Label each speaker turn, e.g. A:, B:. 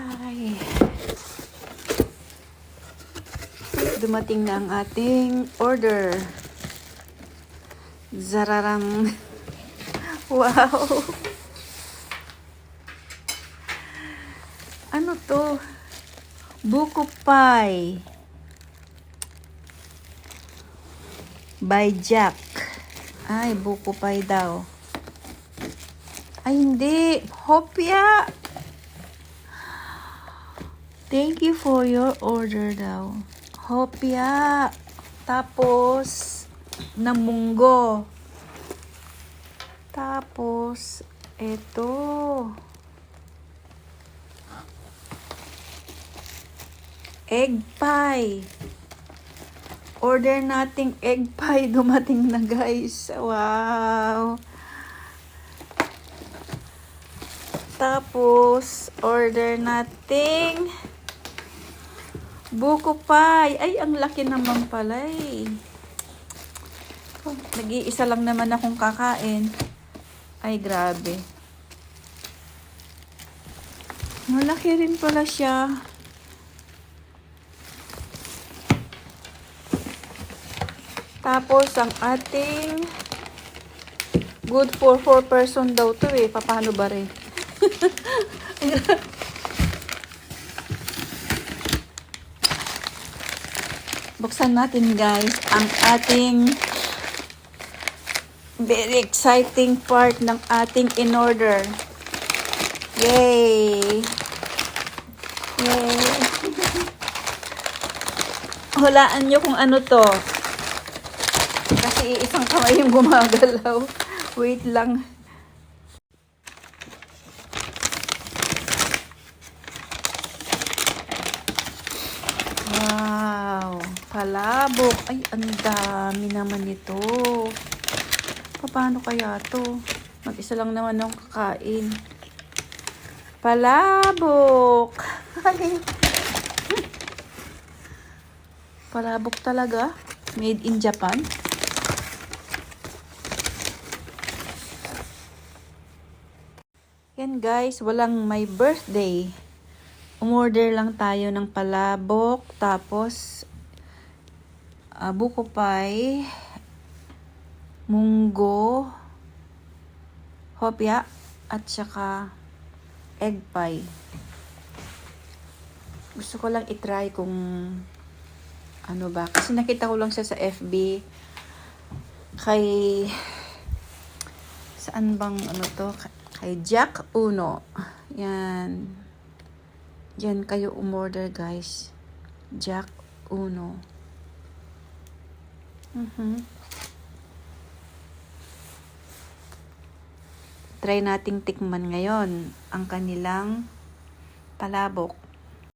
A: Ay. Dumating na ang ating order. Zararang. Wow. Ano to? Buko pie. By Jack. Ay, buko pie daw. Ay, hindi. Hopya. Thank you for your order daw. Hopya. Tapos, namunggo. Tapos, eto. Egg pie. Order nating egg pie. Dumating na, guys. Wow. Tapos, order nating buko pie. Ay, ang laki naman pala eh. Nag-iisa lang naman akong kakain. Ay, grabe. Malaki rin pala siya. Tapos, ang ating good for 4 person daw to eh. Paano ba rin? Buksan natin, guys, ang ating very exciting part ng ating in-order. Yay! Yay! Hulaan nyo kung ano to. Kasi isang kamay yung gumagalaw. Wait lang. Wow! Palabok. Ay, ang dami naman ito. Paano kaya to? Mag-isa lang naman akong kakain. Palabok! Palabok talaga. Made in Japan. Yan, guys, walang my birthday. Umorder lang tayo ng palabok, tapos buko pie, munggo, hopya, at saka egg pie. Gusto ko lang itry kung ano ba. Kasi nakita ko lang siya sa FB. Kay saan bang ano to? Kay Jack Uno. Yan. Yan kayo umorder, guys. Jack Uno. Try nating tikman ngayon ang kanilang palabok.